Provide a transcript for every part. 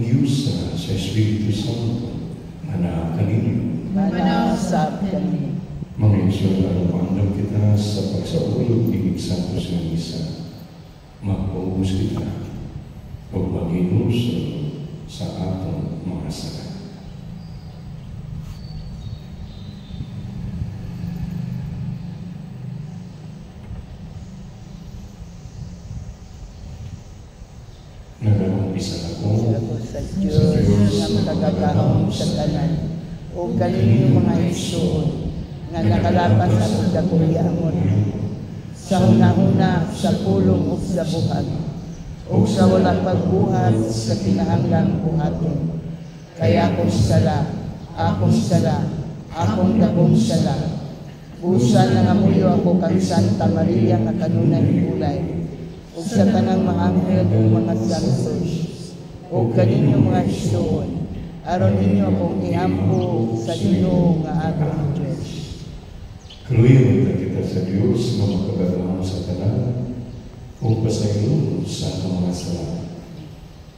Diyos sa Espiritu Santo, anak kaninyo. Manasap kami. Mga Isularo, maandam kita sa pagsaulog ng Santos ng Misa. Magpaubos kita o mag-inusol sa atong mga sala. Nag-umpisa ako sa Diyos na makagagahong sa tanan o kaninyo mga igsoon nga nakalapas sa dakulyamon sa una-una sa pulong o sa buhat o sa walang pagbuhat sa kinahanglang buhaton. Kaya akong sala, akong dakong sala. Busa nangamuyo ako kang Santa Maria nga kanunay ulay o sa tanang mga anghel o mga santos o kaninyo mga igsoon aron ninyo akong iampo sa Ginoo nga atong Diyos. Kaluyan kita sa Diyos na makabagawang sa tanan o pasaylo sa atong mga sala.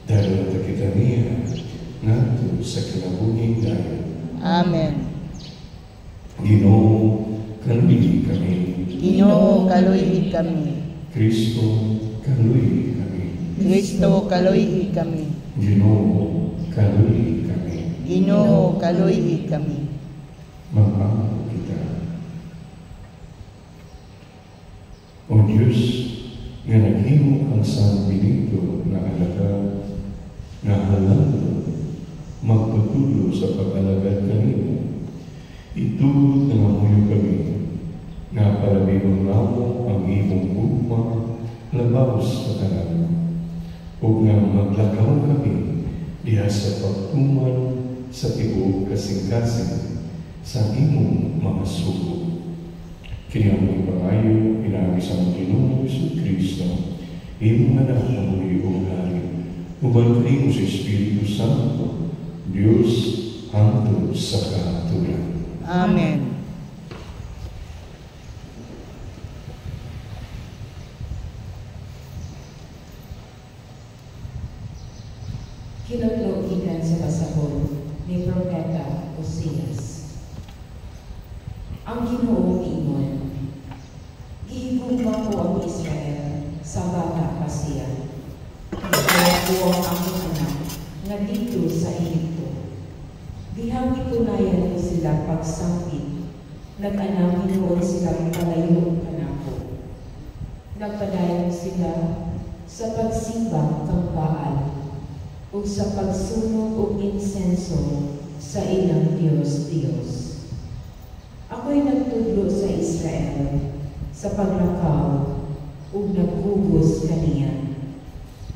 Dahil kita niya nato sa kinabuhi dahil. Amen. Ginoo, kaluyi kami. Ginoo, kaluyi kami. Kristo, kaluyi kami. Kristo, kaluyi kami. Ginoo, kaluyi kami. Ginoo, kaluyi kami. Magpapalo kita. O Diyos, nga naghimo ang San Benito na alagad na halando magpatulo sa pag-alagad kanino. Itulot na mamuyo kami nga palabigong namo ang imong gugma labaw sa tanan o nga maglakaw kami diha sa pagtuman sa tibuok kasing-kasing sa imong mga sugo. Kini ang ipangayo pinagis ang Ginoong Jesucristo, imong anak na muli o hari, uban kayo sa Espiritu Santo, Diyos hangtod sa kahatulan. Amen. Kinutlog ikan sa basahon ni Propeta Oseas. Ang Ginoong ingon, gihigugma ko ang Israel sa bata pa siya. Kaya ko ang aming anak nga dito sa Ehipto. Dihang itunayan ko sila pagsangkit, nag-anamin ko silang palayo kanako. Nagpadayon sila sa pagsimba kang Baal o sa pagsunog o insenso sa ilang Diyos. Ako'y nagtudlo sa Israel sa paglakaw o naghugos kaniya.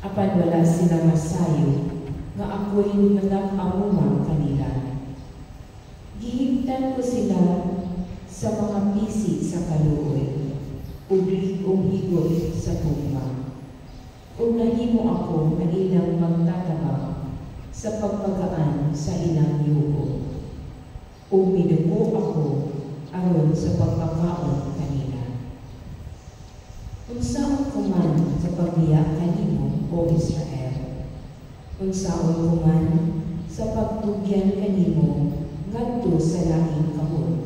Apan wala sila masayo nga ako'y nag-amuma kanila. Gihimtan ko sila sa mga pisi sa kaluoy o ligong higot sa tugma. O nahimo ako na ilang magtatabang sa pagpagaan sa ilang yugo. O minuko ako aron sa pagpakaon kanila. Kung saan kuman sa pagbiyak kanimo, O Israel, kung saan kuman sa pagtugyan kanimo ngadto sa lahing kahon,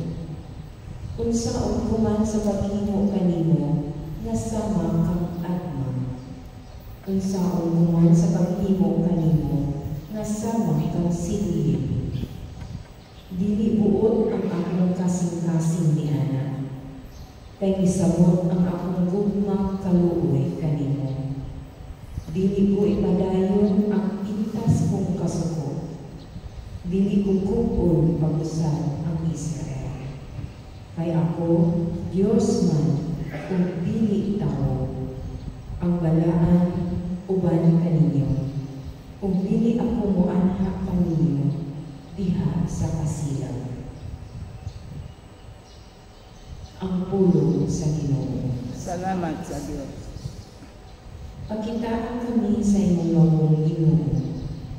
kung saan kuman sa paghimo kanimo nga sama kang atma, kung saan kuman sa paghimo kanimo nga sama kang silid. Dili buot ang akong kasing-kasing ni Ana, kay isabot ang akong gugmang kaluoy kanimo. Dili ko ipadayon ang intas kong kasuko, dili ko kupon pag-usad ang Israel. Kay ako, Diyos man, kung dili tao, ang balaan uban kaninyo, kung dili ako moanha kaninyo, diha sa kasilang. Ang pulong sa Ginoo. Salamat sa Diyos. Pagkitaan kami sa imong lawong Ginoo,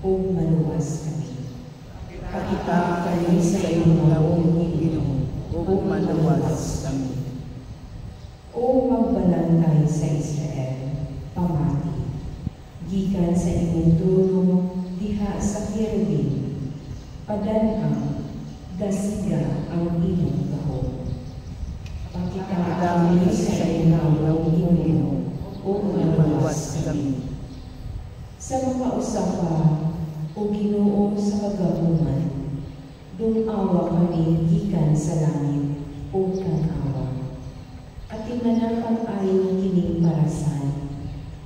o maluwas kami. Pagkitaan kami sa imong lawong Ginoo, o maluwas kami. O magbalantay sa Israel, pamati, gikan sa imong tulong diha diha sa Cherubim, padanhang dasiga ang imong gahom. Pakitami sa inang nauhingin o maluwas kami. Sa makausafa o Ginoo sa kagabuman, dumawa kami gikan sa langit o kanawa. At imanakan ayon kining parasan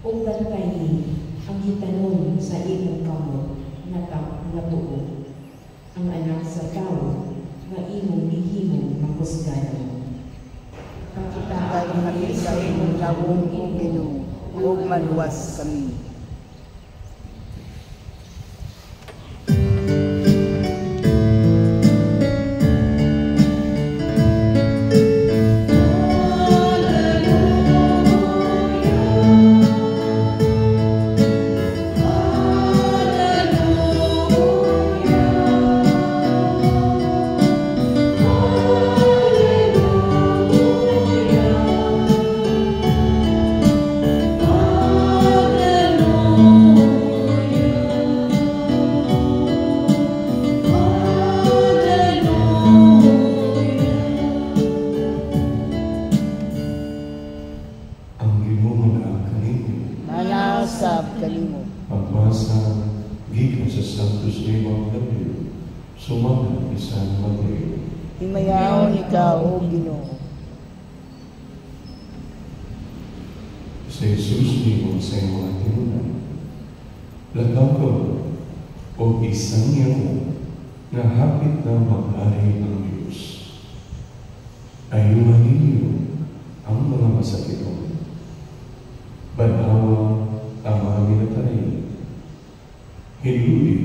o bantayin ang gitanom sa imong kamot na tuo. Ang anak sa tao nga imong gihimong makusgano. Pakitangay kami sa imong lawong o Ginoo o maluwas kami. Himayaon ikaw, O Ginoo. Sa Jesus nimo sa mga tinunan, lagaw ko o isang niya na hapit na mag-ari ang Diyos. Ayuhan ninyo ang mga masakitong, banhawa ang mga minatay, hiluli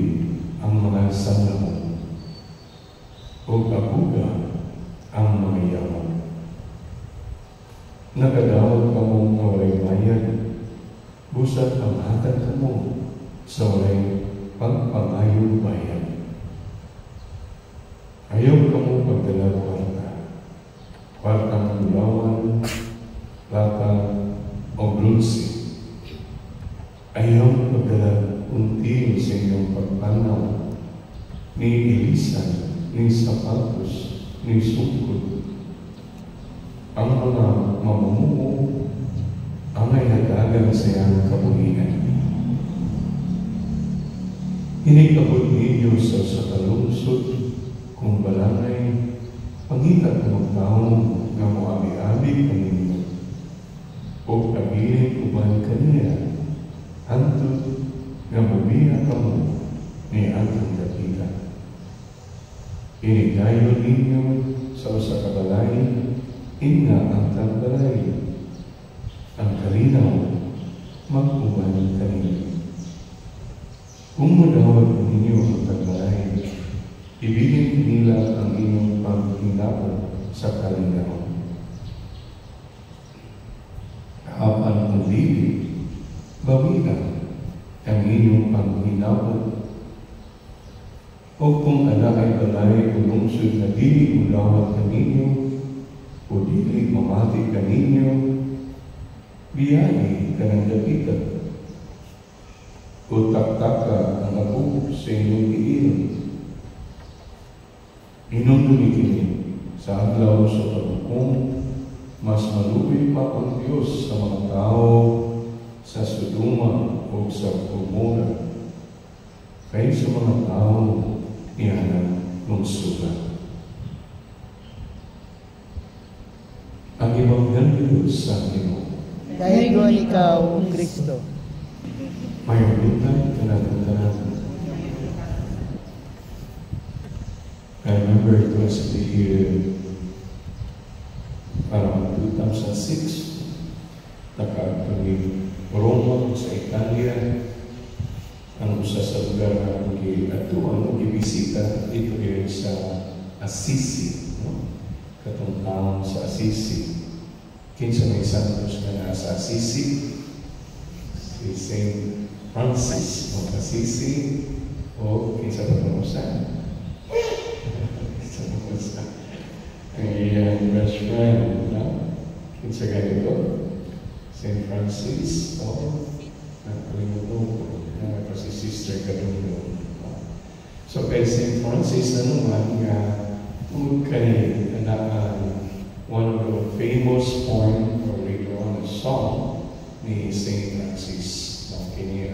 ang mga sanlamon, o kabuga ang mga yaman. Nagadawat ka mong walay bayan, busat ang hatag ka mo sa walay pagpangayon bayan. Ayaw ka mong pagdala kwartang ulawan, plata o bronze. Ayaw pagdala until sa inyong pagpanaw ni ilisan, ni sapatos, ni sungkod. Ang mga mamumuo ang ay hadagan sa iyang kabuhian. Hinikabot ninyo sa kalungsod kung balangay, pangitat ng taong na muabi-abi kaninyo o abilin uban kaniya, hantod na bumiha ka mo ni atong dakilan. Inigayon ninyo sa usa ka balay, inga ang tambalay, ang kalinaw, mag-uban kanina. Kung manawag ninyo ang tambalay, ibigin nila ang inyong paghinapon sa kalinaw. Kapan ang dili, bawian ang inyong paghinapon. O kung ana ay balay o lungsod na dili ulawat kaninyo, o dili mamati kaninyo, biyahe ka ng dakitan. O taktaka ang apo sa inyong iinom. Inundo kini sa adlaw sa paghukom, mas malubi pa ang Diyos sa mga tao sa Sodoma o sa Gomora kaysa sa mga tao iyanang lungsugan. Ang Ebanghelyo sa Ginoo. Dayon ikaw, O Kristo. Mayroon kanatan. I remember it was the year around 2006. Nakaatuloy Roma sa Italia. Ang usa sa lugar na ang gibisita dito rin sa Assisi, no? Katong taon sa Assisi. Kinsa may santos nga sa Assisi, si Saint Francis of Assisi, o kinsa pa ito sa ang iyang best friend, no? Kinsa ganito, Saint Francis, o nakalimutan ko, si Sister Kadungdong. So kay St. Francis na naman nga kay one of the famous poem or later on a song ni St. Francis. Kini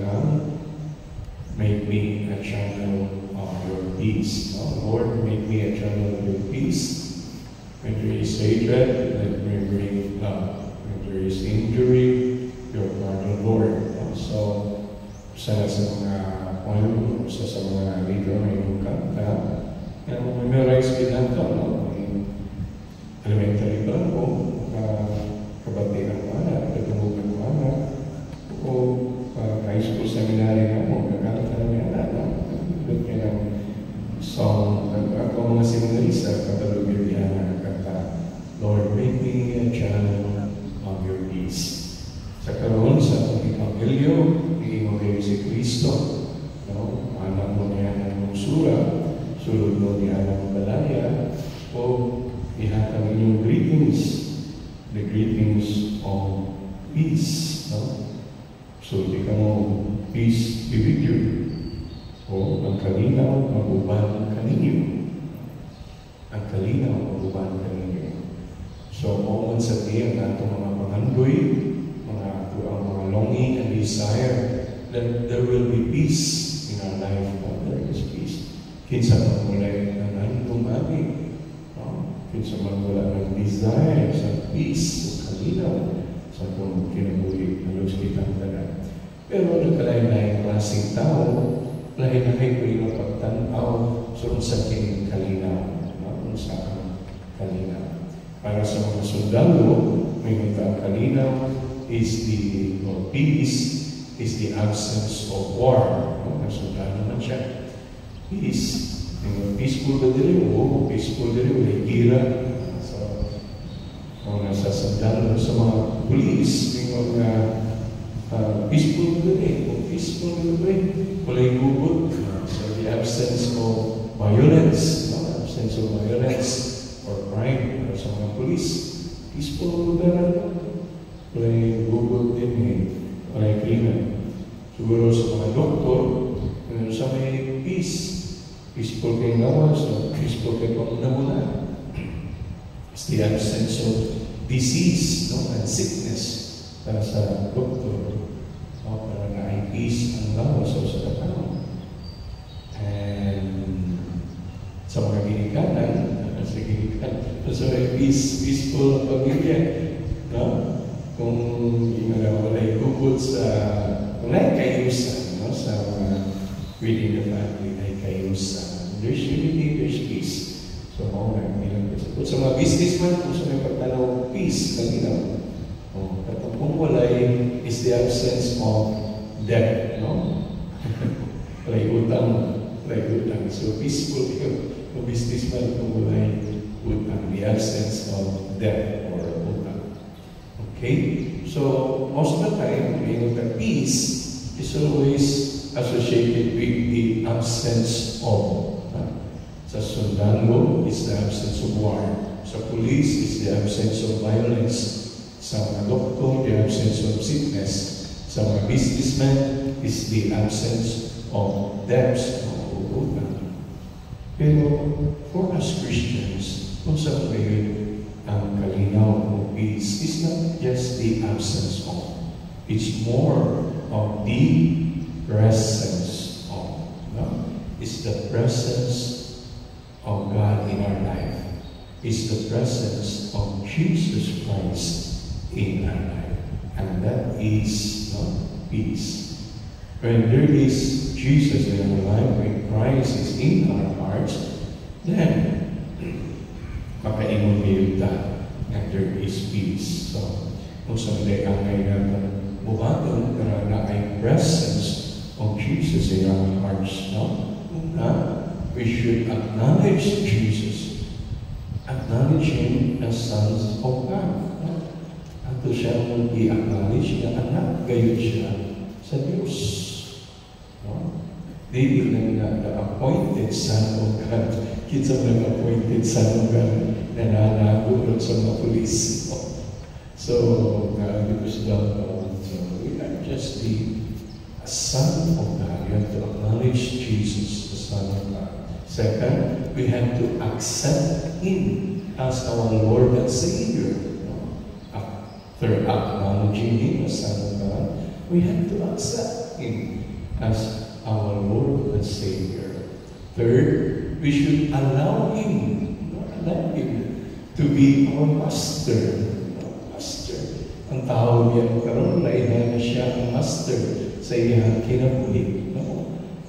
make me a channel of your peace. Lord, make me a channel of your peace. When there is hatred, let me bring love. When there is injury, your pardon, Lord. So, sa mga poem, sa mga leader na yung kanta, memorize kinanta, elementary pa po, kabatiran ko na, katumugan ko na, o high school seminary na po, kakanta niya na, doon kaya ng song, ako mga seminarista, katalugin niya na kanta, Lord, make me a channel of your peace. Sa karoon, sa Evangelyo, iingogay si Kristo, anak mo niya ng sura, sulod mo niya ng balaya, o ihatang inyong greetings, the greetings of peace. So, di ka mo, peace be with you. O, ang kalinaw, mag-uban kaninyo. Ang kalinaw, mag-uban kaninyo. So, kung sabihin na itong mga pangandoy, mga longing and desire, that there will be peace in our life. There is peace. Kinsa man mulay na nandumagi. Kinsa man wala ng desire sa peace, sa kalinaw, sa kung kinabuhi, halos kitang tanan. Pero nagkalain-lain klaseng tao, lain-lain ko yung pagtanaw sa kining kalinaw. Kung saan kalinaw. Para sa mga sundalo, may mga kalinaw is the peace is the absence of war. Sundalo naman siya. Peace. Peaceful ba diri o peaceful diri o gira. So, kung nasa sundalo sa mga police, yung mga peaceful diri o peaceful diri, walay gugot. So, the absence of violence, absence of violence or crime sa mga police, peaceful lugar. Walay gugot din walay krimen. Siguro sa mga doktor, sa may peace, peaceful kayong lawas, peaceful kayong namunan. It's the absence of disease and sickness para sa doktor. Para na ay peace ang lawas sa katao. And sa mga ginikanan, sa may peaceful pamilya, kung walay gugot sa walay kayusan sa mga within the family ay kayusan. There's unity, there's peace. So, sa mga businessman, kung sa may pagtanaw peace, kalinaw. Kung walay is the absence of debt, walay utang. So, peaceful yung businessman kung walay utang, the absence of debt or utang. Okay? So, most of the time, the peace is always associated with the absence of. Sa sundalo, is the absence of war. Sa police, is the absence of violence. Sa mga doktor, the absence of sickness. Sa mga businessmen, is the absence of debts. Pero, for us Christians, kung sa way ang kalinaw o peace is not just the absence of. It's more of the presence of. It's the presence of God in our life. It's the presence of Jesus Christ in our life. And that is peace. When there is Jesus in our life, when Christ is in our hearts, then makaingon niyuta and there is peace. So, kung sa mga angay natin buhaton, pero na ay presence of Jesus in our hearts. We should acknowledge Jesus. Acknowledge Him as sons of God. At siya mong i-acknowledge na anak, gayon siya sa Diyos. David na the-appointed son of God. Kinsa mo appointed son of God na nanagulot sa mga pulis. So, because we are just the Son of God. You have to acknowledge Jesus, the Son of God. Second, we have to accept Him as our Lord and Savior. After acknowledging Him as Son of God, we have to accept Him as our Lord and Savior. Third, we should allow Him to be our Master. Ang tawag niya karon na ina na siya ang Master sa iyang kinabuhi.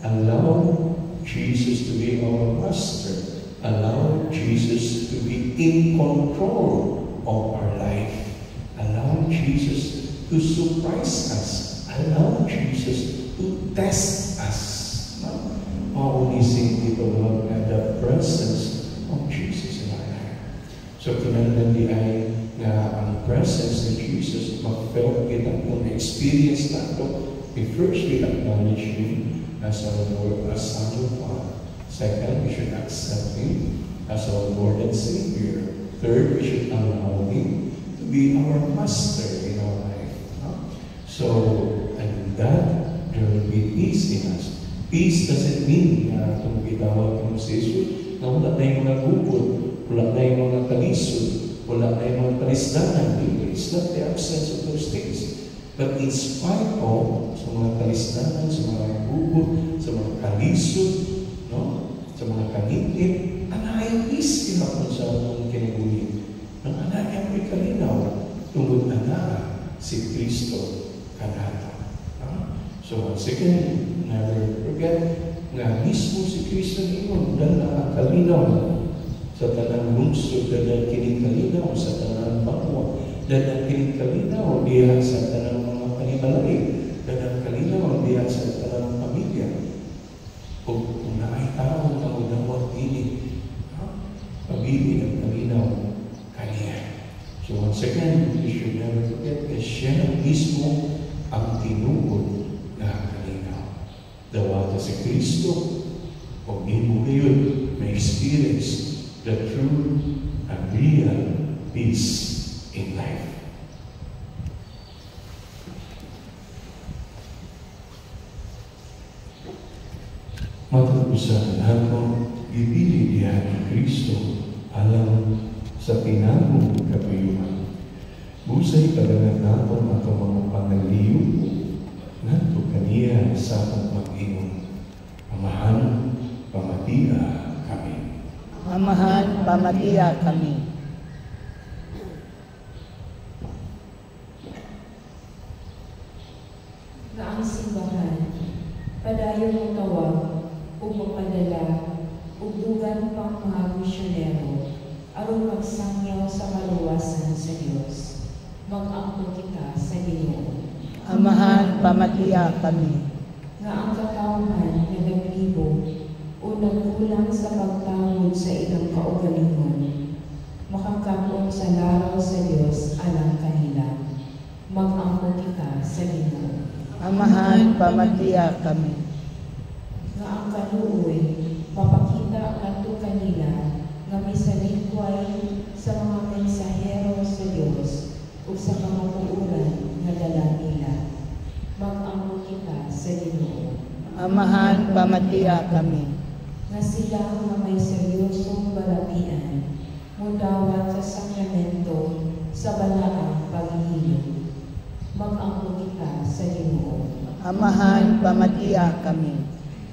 Allow Jesus to be our Master. Allow Jesus to be in control of our life. Allow Jesus to surprise us. Allow Jesus to test us. Maunising dito mga the presence of Jesus in our life. So kinahanglan di ay nga ang presence of Jesus ma-felt kita kung experience nato. We first will acknowledge Him as our Lord, as Son of God. Second, we should accept Him as our Lord and Savior. Third, we should allow Him to be our Master in our life. So, and that there will be peace in us. Peace doesn't mean na itong gitawag ng Jesus na wala na yung mga gubod, wala na yung mga kalisod, wala na yung mga kalisdanan. It's not the absence of those things. But in spite of sa mga kalisdanan, sa mga gubod, sa mga kalisod, sa mga kanitip, anayang peace kinapon sa mga kinabuhi. Ang anayang may kalinaw, tungod na si Kristo kanata. So once again, never forget nga mismo si Kristo niyon dahil nakakalinaw sa tanang lungsod, dahil kinikalinaw sa tanang bangwa, dahil kinikalinaw diya sa tanang mga panimalay, dahil kalinaw diya sa tanang pamilya. Kung naay tao na unawag dini, pabili ng kalinaw kaniya. So once again, we should never forget na siya mismo ang tinugod na kalinaw. Dawata si Kristo, kung di mo ngayon may experience the true and real peace in life. Matag-usapan natin, ibili diyan ni Kristo alam sa pinagong kapayuhan. Busay kalangan natin at mga pangaliw nato kaniya sa atong mag-ingon. Amahan, pamatiya kami. Amahan, pamatiya kami. Nga ang simbahan, padayon mong tawag, o magpadala, ugdugan pang mga misyonero, aron magsangyaw sa kaluwasan sa Diyos. Mag-angkol kita sa Ginoo. Amahan, pamatiya kami. Nga ang katawhan na naglibo o nagkulang sa pagtawod sa ilang kaugalingon, makakapon sa laraw sa Diyos alang kanila. Mag-angkol kita sa Ginoo. Amahan, pamatiya kami. Nga ang kaluoy, papakita kanto kanila nga may salingkway sa mga mensahero sa Diyos o sa kamapuuran nga dala nila. Mag-angkol kita sa Ginoo. Amahan, pamatiya kami. Nga sila nga may seryosong balapian, mudawat sa sakramento sa balaang paghihilom. Mag-angkol kita sa Ginoo. Amahan, pamatiya kami.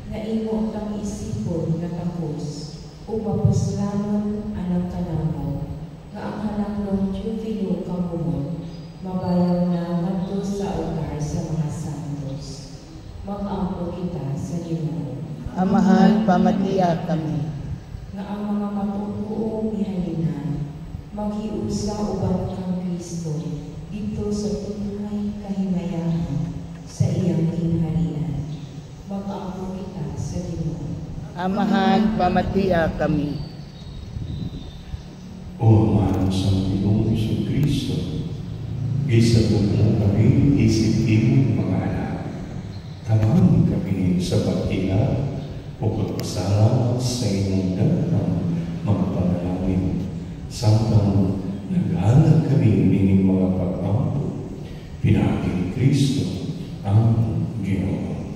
Nga imo kang isipon nga tapos, o mapuslanon anang kanamo, nga ang hananglong Teofilo kamumon, mabayaw na ngadto sa altar sa mga santos. Mag-angkol kita sa Ginoo. Amahan, pamatiya kami. Nga ang mga matutuong mihalinan, maghiusa uban kang Kristo, dito sa tunay kahimayan sa iyang kinharian. Mag-angkol kita sa Ginoo. Amahan, pamatiya kami. O amahan sa Panginoong Jesucristo, gisabot mo kami isip-imong mga anak. Tamang kami sa pagkila o pagpasalamat sa inyong dagang mga panalangin. Samtang naghanap kami ng mga pag-ampo, pinakil Kristo ang Ginoo.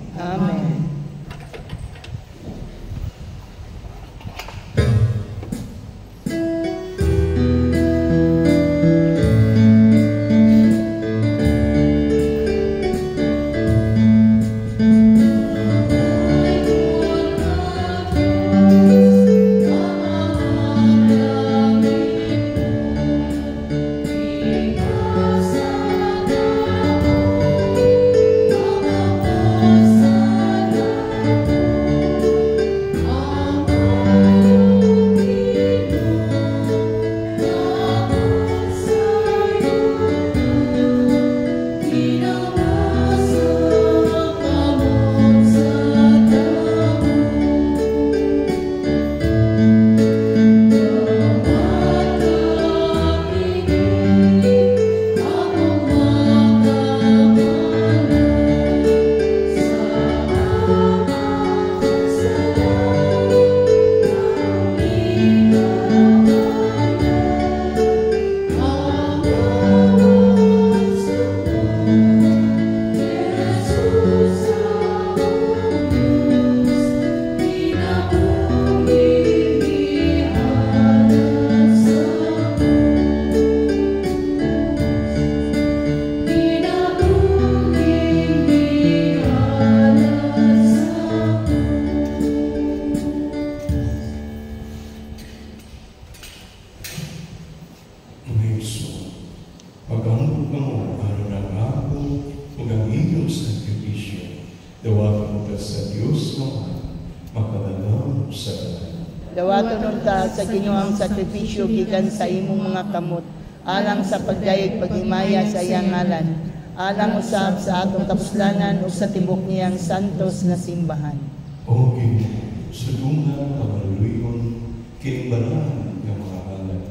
sa Diyos naman makalagang sa kanan. Dawaton ta sa Ginoong sakripisyo gikan sa imong mga kamot, alang sa pagdayeg paghimaya sa iyang ngalan, alang usab sa atong kapuslanan ug sa tibok niyang santos nga simbahan. O Ginoo, sa dungang kamaluyon, kinibalahan ng mga halad,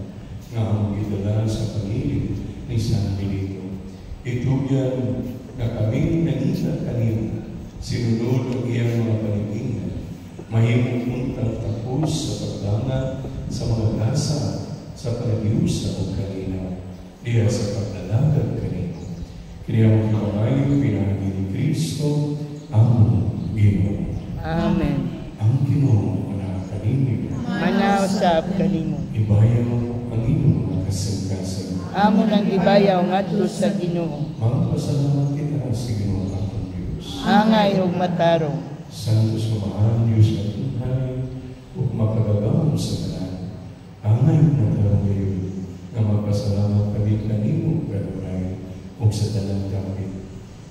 nga ang gidala sa pangilid ni San Benito. Ito yan na kami nanita kanina, sinunod ang iyang mga panigingan, mahimong puntang tapos sa pagdanga sa mga kasa, sa panagyusa o kanina, diya sa paglalagad kanina. Kaya mo kinabayo, pinahagi ni Kristo, ang Ginoo. Amen. Ang Ginoo na kanina, Manaw sa kanimo. ibayaw ang inyong mga kasangkasan. Amo nang gibayaw ngadto sa Ginoo. Magpasalamat kita sa Ginoo atong Diyos. Angay ug matarong. Santos kumahal Diyos na tunay ug makagagawang sa tanan. Angay na tarong ngayon na magpasalamat kami kanimo kanunay ug sa tanan kami.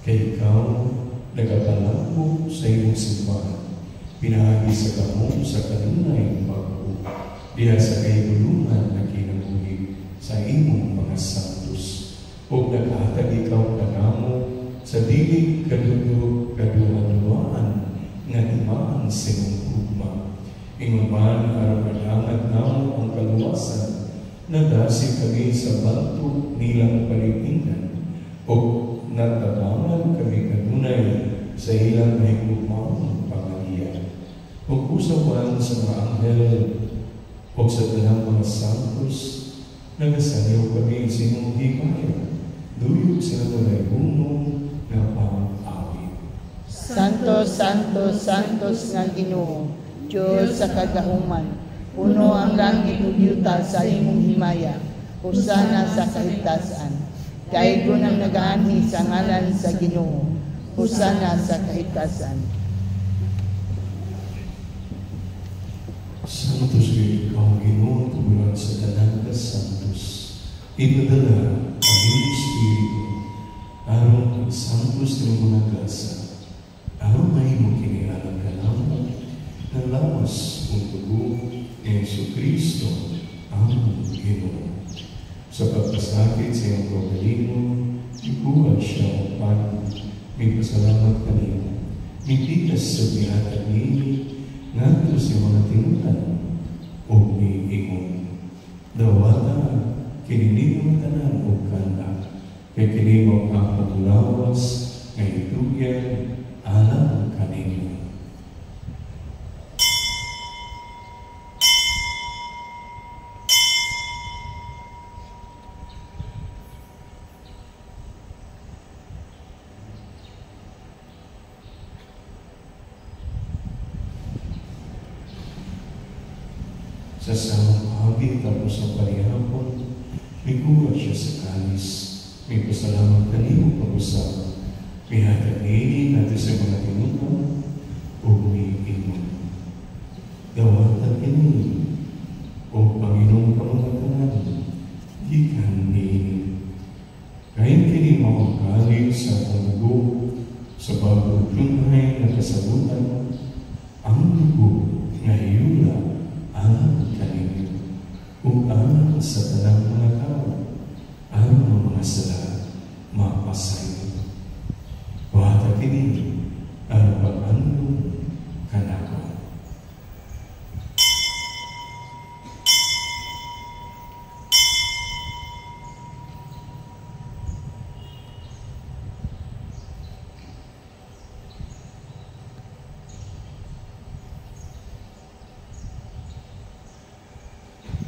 Kay ikaw nagapalangko sa iyong simbahan. Pinahagi sa kamong sa kanunay bago diya sa kahigulungan na kinabuhi sa imong mga santos. Ug naghatag ikaw kanamo sa dili kaduha-duhaan nga timaan sa imong ugma. Ingon man aron malangat namo ang kaluwasan, nadasi kami sa banto nilang panigingan ug natabangan kami kanunay sa ilang mahigugmaong pangalian. Ug usapan sa mga anghel o sa tanang mga santos, nagasayaw kami sa imong hikaya, duyog sa tunay-bunong na pang-awit. Santos, Santos, Santos nga Ginoo, Diyos sa kadahuman, puno ang langit ug yuta sa imong himaya, husana sa kahigtasan. Kay gunang nagaanhi sa ngalan sa Ginoo, husana sa kahigtasan. Santos ikaw, Ginoo, tumulan sa tanan ka santos. Ipadala ang iyong Espiritu, aron ang santos ng mga grasa, aron na imo kinialang ka naman, na lawas kung tugo ni Jesucristo, ang Ginoo. Sa pagpasakit sa iyong progalino, ikuha siya upang may pasalamat kanina. Mitigas sa bihatag nini, ngadto sa mga tinutan o may ingon. Dawata, kininimo tanan o kanda, kay kinimo ang paglawas, ngay itugyan, alam kanino. Sa samang pahagi tapos ang parihapon, may kuha siya sa kalis. May pasalamat kanino pag-usap. May hatag nini natin sa mga tinutan o may ingon. Dawatan kinini o Panginoong pamangatanan, di ka nini. Kahit kini mo ang kalis sa pangdugo sa bagong tunay na kasabutan, ang dugo na iyula ang kanino o ang sa tanang mga tao, ang mga sala, mapasay. Wata kini, ang pag-andong kanako.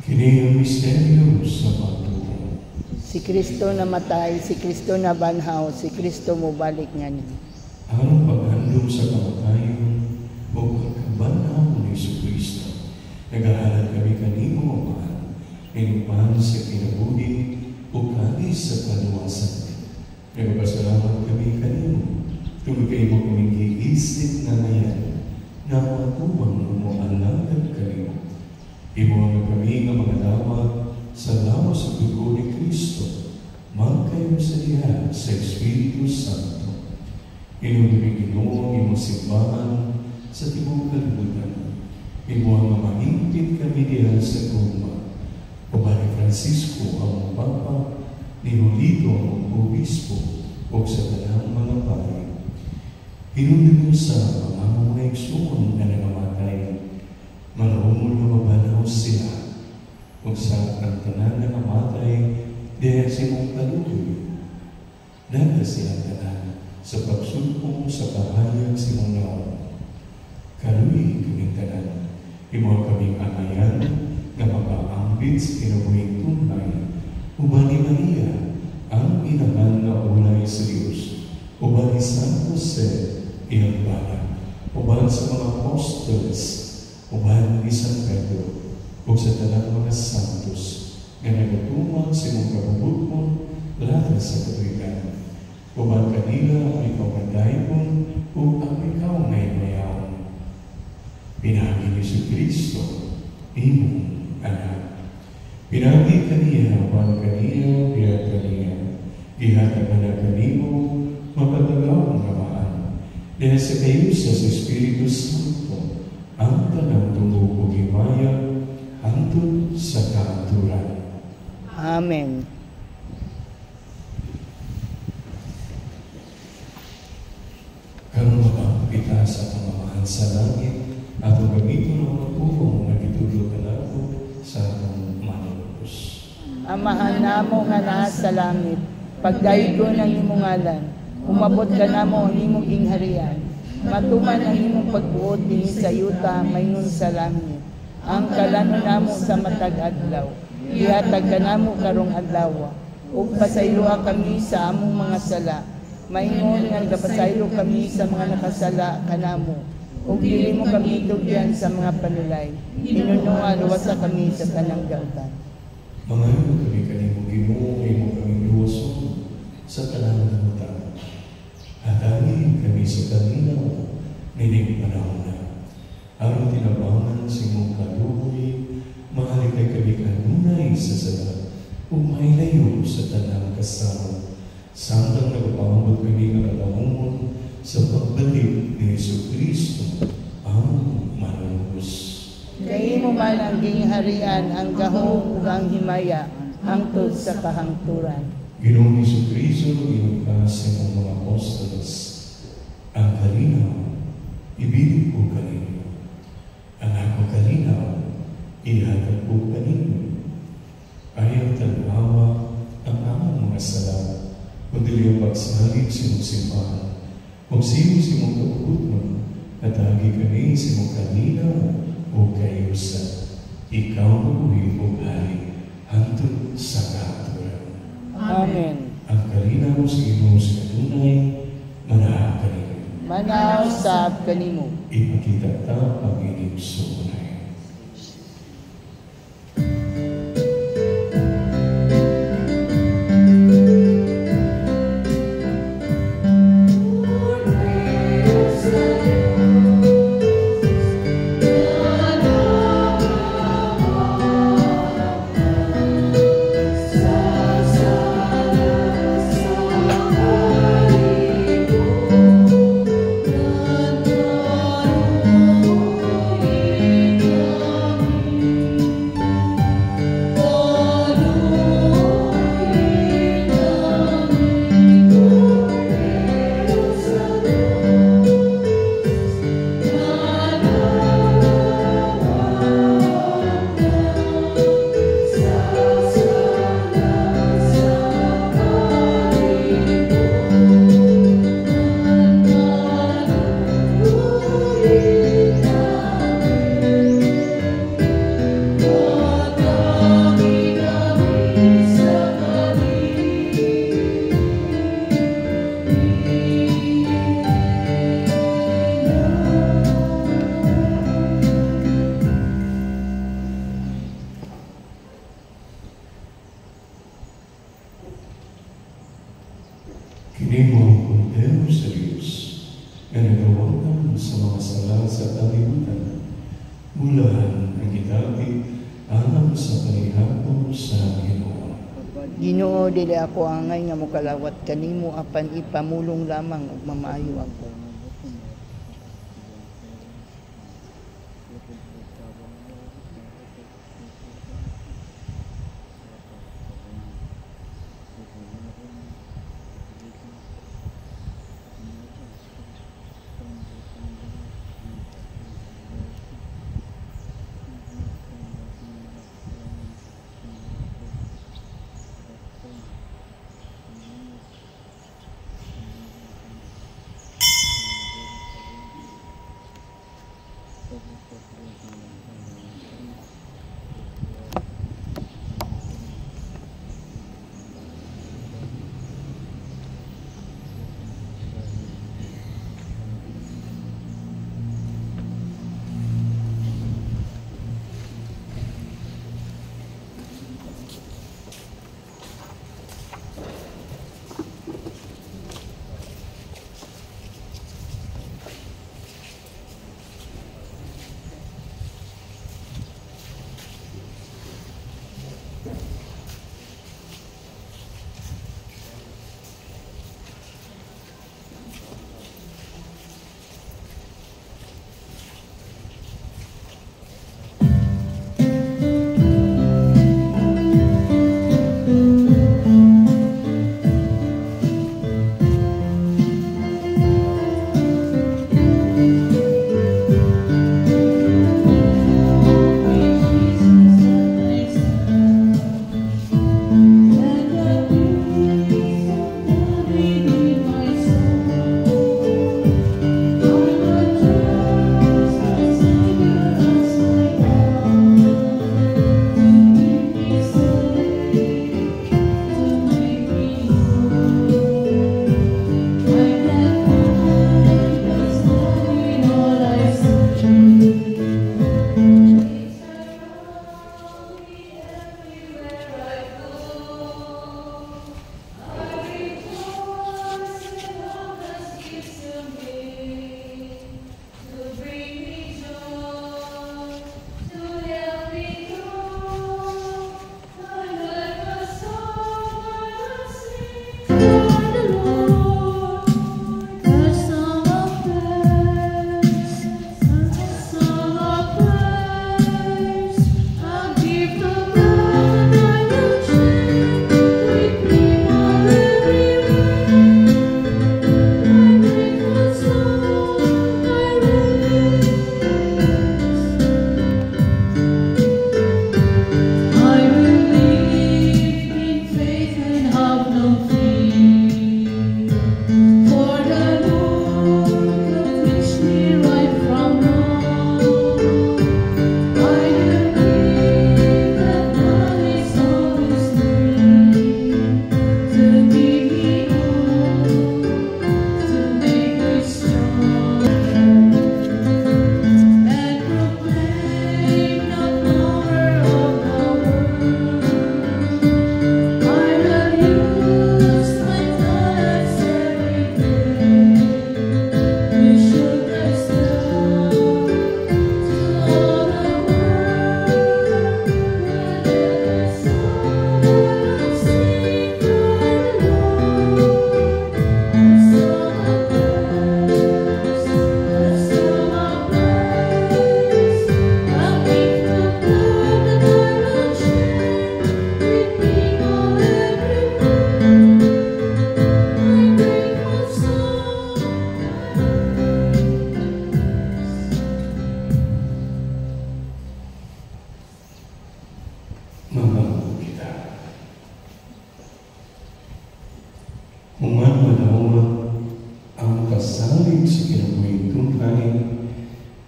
Kini ang misteryo sa pagtuo. Si Kristo namatay, si Kristo nabanhaw, si Kristo mubalik ngani. Ang paghandom sa kamatayon o pagkabanhaw ni Jesucristo, nagahalad kami kanimo, Ama, inupan sa kinabuhi o kani sa kaluwasan. Nagpasalamat kami kanimo, tumigay mo kaming giisip na ngayon, na matuwang mo alagad kanimo. Ibuang kami ng mga dama sa lawas sa dugo ni Kristo, magkayo sa diha sa Espiritu Santo. Inumibig Ginoo ang imong simbahan imo ang mahingpit kami diyan sa Roma. O Mari Francisco ang Papa, ni Julito ang Obispo, o sa tanang mga pari. Hinuli mo sa mga mga igsoon na nangamatay, marumol na mabanaw sila, o sa ang tanang nangamatay, dahil simong kalutoy. Nanda silang tanan sa pagsulpong sa kahayag simong naon. Kaluy kaming tanan, imo kaming amayan na makaambit sa kinabuhing tunay, uban ni Maria, ang inahan na ulay sa Diyos, uban ni San Jose, iyang bala, uban sa mga apostles, uban ni San Pedro, o sa tanang mga santos, nga nagatumang sa mong kabubutmon, lahat sa katuigan. Uban kanila ay pagkandaypon, o ang ikaw ngay mayaon. Pinagi ni si Kristo, imong anak. Pinagi kaniya, uban kaniya, biya kaniya, ihatag na kanimo, mapatagaw ang kamaan. Dahil sa kayo sa Espiritu Santo, ang tanang tumubo himaya, hantod sa kaaturan. Amen. Karon mapapakita sa pamamahan sa langit at ang gamitin ng mga pulong na gitudlo kalako sa atong manulubos. Amahan namo nga naa sa langit, pagdaygon ang imong ngalan, umabot ka namo ang imong gingharian, matuman ang imong pagbuot dinhi sa yuta maynon sa langit. Ang kalanon namo sa matag adlaw, ihatag ka namo karong adlaw, ug pasayloa kami sa among mga sala, maingon nga gapasaylo kami sa mga nakasala kanamo, ug dili mo kami tugyan sa mga panulay, inunuan luwasa kami sa tanang dautan. Mangayon kami kanimo Ginoo, imo kami luwason sa tanang dautan. Hatagin kami sa kanila, nining panahon na. Aron tinabangan sa imong kaluoy, mahalikay kami kanunay sa sala, ug mailayo sa tanang kasama. Samtang nagpapangabot kami ng kalamumon sa pagbalik ni Jesucristo ang manunubos. Kay mo man ang gingharian, ang gahom ug ang himaya, hangtod sa kahangturan. Ginoong Jesucristo, inukas sa imong mga apostolos, ang kalinaw, ibilig ko kanino. Ang ako kalinaw, ihatag ko kanino. Ayaw talhawa ang among mga sala, kundi ang pagsalig sa imong simbahan. Kung sino sa imong kaugutman, natagi kami sa imong kalinaw o kayusan. Ikaw mabuhi o hari, hantod sa kahaturan. Amen. Ang kalinaw sa imong sa tunay, manahan kanino. Manaw sa kanimo. Ipakita ta ang inyong sunay. Kini mo ang kondero sa Diyos na nagawakan sa mga sala sa kalibutan. Mulahan ang gitabi alam sa panihapon sa Ginoo. Ginoo, dili ako angay nga mokalawat kanimo apan ipamulong lamang ug mamaayo ako.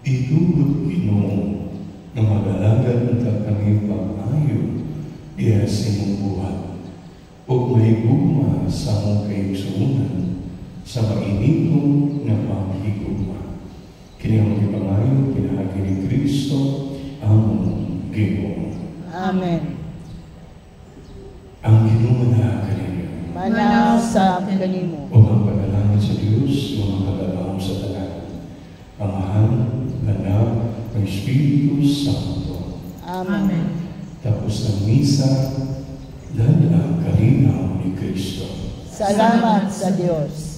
Itulog Ginoo na mag-alagad unta kami pang-ayo diha sa imong buhat ug mahigugma sa among kaigsuonan sa mainitong nga paghigugma. Kini ang gipangayo pinahagi ni Kristo among Ginoo. Amen. Ang Ginoo na kaninyo. Manaw sa kanimo. O ang panalangin sa Diyos o ang kagalawang sa tanan. Amahan, Anak, ng Espiritu Santo. Amen. Tapos ng misa, dahil ang kalinaw ni Kristo. Salamat sa Diyos.